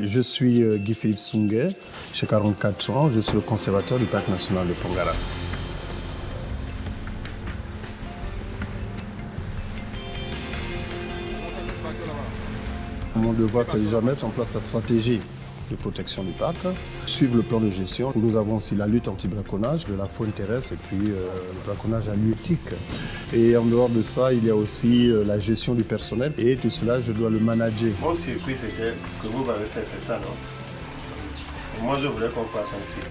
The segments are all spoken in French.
Je suis Guy-Philippe Sounguet, j'ai 44 ans, je suis le conservateur du Parc national de Pongara. Mon devoir, c'est déjà mettre en place la stratégie de protection du parc, suivre le plan de gestion. Nous avons aussi la lutte anti-braconnage de la faune terrestre et puis le braconnage halieutique. Et en dehors de ça, il y a aussi la gestion du personnel et tout cela, je dois le manager. Mon circuit, c'était que vous m'avez fait, c'est ça, non? Moi, je voulais qu'on fasse ainsi.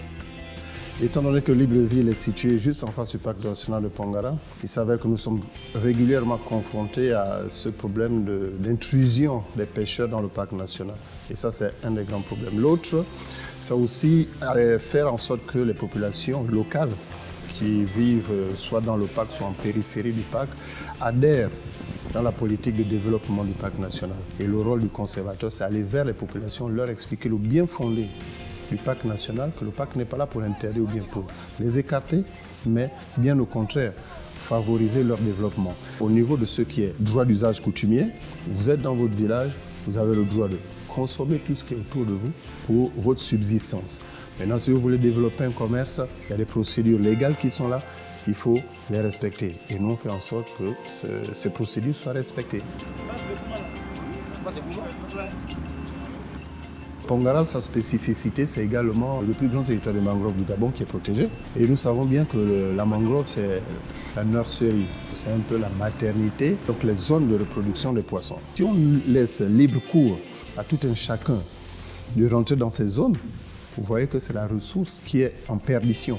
Étant donné que Libreville est située juste en face du parc national de Pongara, il s'avère que nous sommes régulièrement confrontés à ce problème d'intrusion des pêcheurs dans le parc national. Et ça, c'est un des grands problèmes. L'autre, c'est aussi faire en sorte que les populations locales qui vivent soit dans le parc, soit en périphérie du parc, adhèrent dans la politique de développement du parc national. Et le rôle du conservateur, c'est aller vers les populations, leur expliquer le bien fondé du parc national, que le parc n'est pas là pour interdire ou bien pour les écarter, mais bien au contraire, favoriser leur développement. Au niveau de ce qui est droit d'usage coutumier, vous êtes dans votre village, vous avez le droit de consommer tout ce qui est autour de vous pour votre subsistance. Maintenant, si vous voulez développer un commerce, il y a des procédures légales qui sont là, il faut les respecter. Et nous, on fait en sorte que ces procédures soient respectées. Pongara, sa spécificité, c'est également le plus grand territoire de mangrove du Gabon qui est protégé. Et nous savons bien que la mangrove, c'est la nurserie, c'est un peu la maternité, donc les zones de reproduction des poissons. Si on laisse libre cours à tout un chacun de rentrer dans ces zones, vous voyez que c'est la ressource qui est en perdition.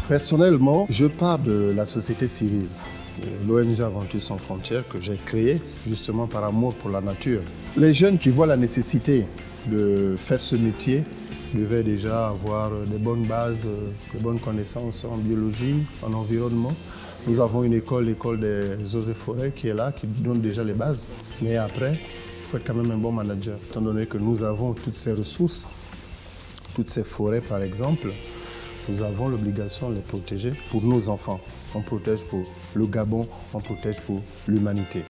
Personnellement, je pars de la société civile. L'ONG Aventure sans frontières que j'ai créée justement par amour pour la nature. Les jeunes qui voient la nécessité de faire ce métier devaient déjà avoir des bonnes bases, des bonnes connaissances en biologie, en environnement. Nous avons une école, l'école des eaux et forêts qui est là, qui donne déjà les bases. Mais après, il faut être quand même un bon manager. Étant donné que nous avons toutes ces ressources, toutes ces forêts par exemple, nous avons l'obligation de les protéger pour nos enfants. On protège pour le Gabon, on protège pour l'humanité.